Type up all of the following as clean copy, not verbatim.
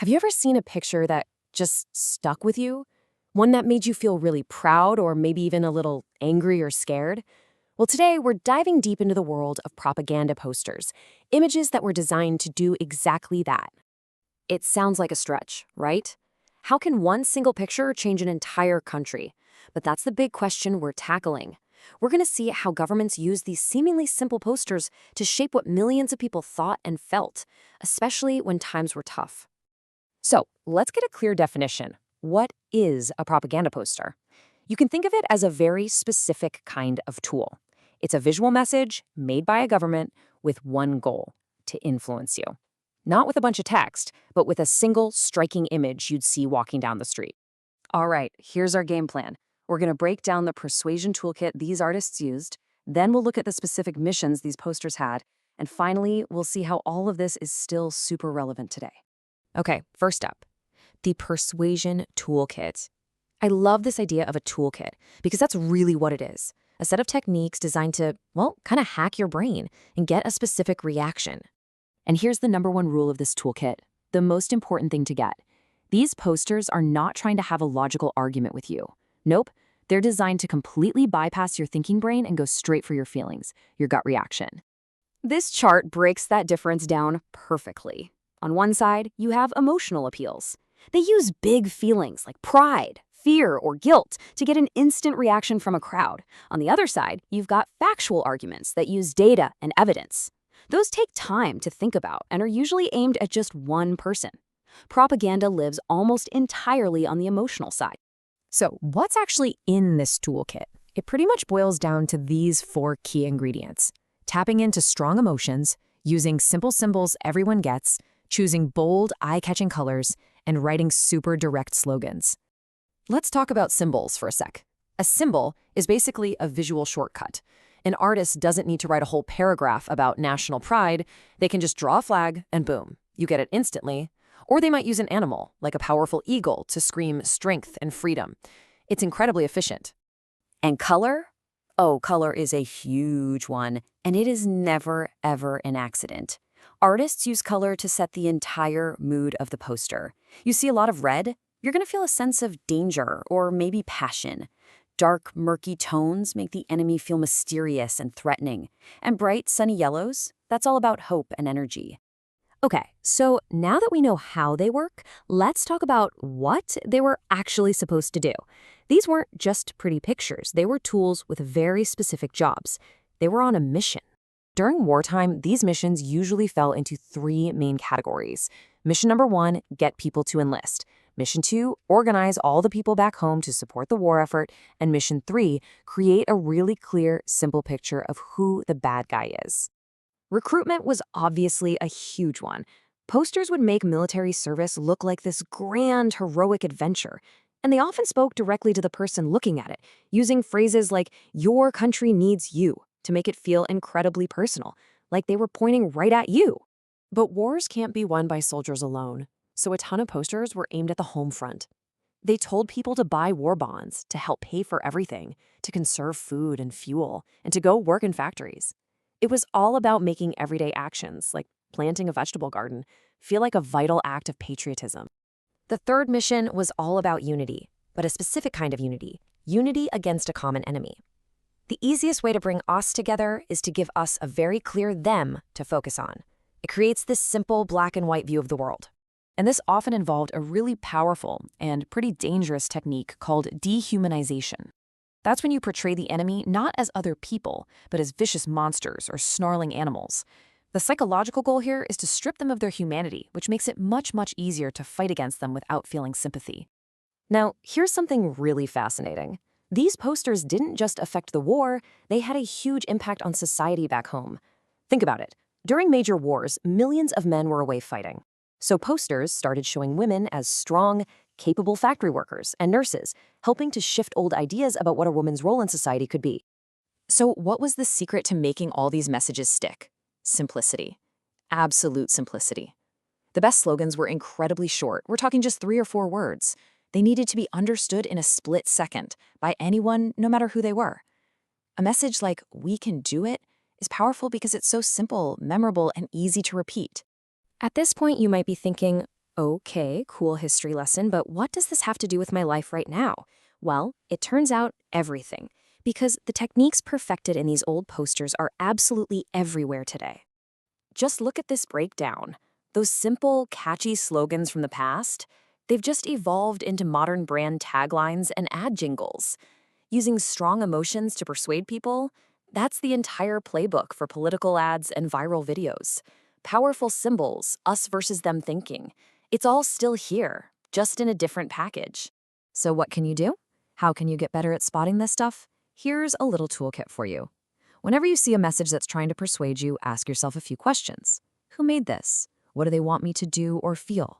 Have you ever seen a picture that just stuck with you? One that made you feel really proud or maybe even a little angry or scared? Well, today we're diving deep into the world of propaganda posters, images that were designed to do exactly that. It sounds like a stretch, right? How can one single picture change an entire country? But that's the big question we're tackling. We're going to see how governments use these seemingly simple posters to shape what millions of people thought and felt, especially when times were tough. So, let's get a clear definition. What is a propaganda poster? You can think of it as a very specific kind of tool. It's a visual message made by a government with one goal: to influence you. Not with a bunch of text, but with a single striking image you'd see walking down the street. All right, here's our game plan. We're going to break down the persuasion toolkit these artists used, then we'll look at the specific missions these posters had, and finally, we'll see how all of this is still super relevant today. Okay, first up, the persuasion toolkit. I love this idea of a toolkit because that's really what it is. A set of techniques designed to, well, kind of hack your brain and get a specific reaction. And here's the number one rule of this toolkit, the most important thing to get. These posters are not trying to have a logical argument with you. Nope, they're designed to completely bypass your thinking brain and go straight for your feelings, your gut reaction. This chart breaks that difference down perfectly. On one side, you have emotional appeals. They use big feelings like pride, fear, or guilt to get an instant reaction from a crowd. On the other side, you've got factual arguments that use data and evidence. Those take time to think about and are usually aimed at just one person. Propaganda lives almost entirely on the emotional side. So, what's actually in this toolkit? It pretty much boils down to these four key ingredients: tapping into strong emotions, using simple symbols everyone gets, choosing bold, eye-catching colors, and writing super direct slogans. Let's talk about symbols for a sec. A symbol is basically a visual shortcut. An artist doesn't need to write a whole paragraph about national pride. They can just draw a flag and boom, you get it instantly. Or they might use an animal, like a powerful eagle, to scream strength and freedom. It's incredibly efficient. And color? Oh, color is a huge one, and it is never, ever an accident. Artists use color to set the entire mood of the poster. You see a lot of red, you're going to feel a sense of danger or maybe passion. Dark, murky tones make the enemy feel mysterious and threatening. And bright, sunny yellows, that's all about hope and energy. Okay, so now that we know how they work, let's talk about what they were actually supposed to do. These weren't just pretty pictures. They were tools with very specific jobs. They were on a mission. During wartime, these missions usually fell into three main categories. Mission number 1, get people to enlist. Mission 2, organize all the people back home to support the war effort. And Mission 3, create a really clear, simple picture of who the bad guy is. Recruitment was obviously a huge one. Posters would make military service look like this grand, heroic adventure. And they often spoke directly to the person looking at it, using phrases like, "Your country needs you," to make it feel incredibly personal, like they were pointing right at you. But wars can't be won by soldiers alone, so a ton of posters were aimed at the home front. They told people to buy war bonds to help pay for everything, to conserve food and fuel, and to go work in factories. It was all about making everyday actions, like planting a vegetable garden, feel like a vital act of patriotism. The third mission was all about unity, but a specific kind of unity against a common enemy. The easiest way to bring us together is to give us a very clear them to focus on. It creates this simple black and white view of the world. And this often involved a really powerful and pretty dangerous technique called dehumanization. That's when you portray the enemy not as other people, but as vicious monsters or snarling animals. The psychological goal here is to strip them of their humanity, which makes it much, much easier to fight against them without feeling sympathy. Now, here's something really fascinating. These posters didn't just affect the war, they had a huge impact on society back home. Think about it. During major wars, millions of men were away fighting. So posters started showing women as strong, capable factory workers and nurses, helping to shift old ideas about what a woman's role in society could be. So what was the secret to making all these messages stick? Simplicity. Absolute simplicity. The best slogans were incredibly short. We're talking just 3 or 4 words. They needed to be understood in a split second by anyone, no matter who they were. A message like, "We can do it," is powerful because it's so simple, memorable, and easy to repeat. At this point, you might be thinking, Okay, cool history lesson, but what does this have to do with my life right now? Well, it turns out everything, because the techniques perfected in these old posters are absolutely everywhere today. Just look at this breakdown. Those simple, catchy slogans from the past, they've just evolved into modern brand taglines and ad jingles. Using strong emotions to persuade people, that's the entire playbook for political ads and viral videos. Powerful symbols, us versus them thinking. It's all still here, just in a different package. So what can you do? How can you get better at spotting this stuff? Here's a little toolkit for you. Whenever you see a message that's trying to persuade you, ask yourself a few questions. Who made this? What do they want me to do or feel?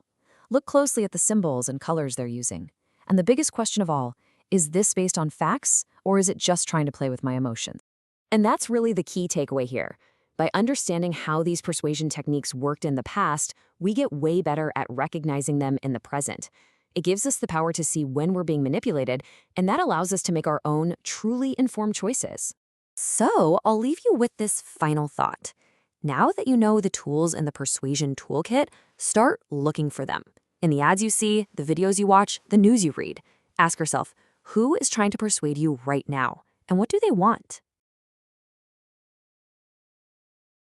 Look closely at the symbols and colors they're using. And the biggest question of all, is this based on facts, or is it just trying to play with my emotions? And that's really the key takeaway here. By understanding how these persuasion techniques worked in the past, we get way better at recognizing them in the present. It gives us the power to see when we're being manipulated, and that allows us to make our own, truly informed choices. So, I'll leave you with this final thought. Now that you know the tools in the persuasion toolkit, start looking for them. In the ads you see, the videos you watch, the news you read. Ask yourself, who is trying to persuade you right now? And what do they want?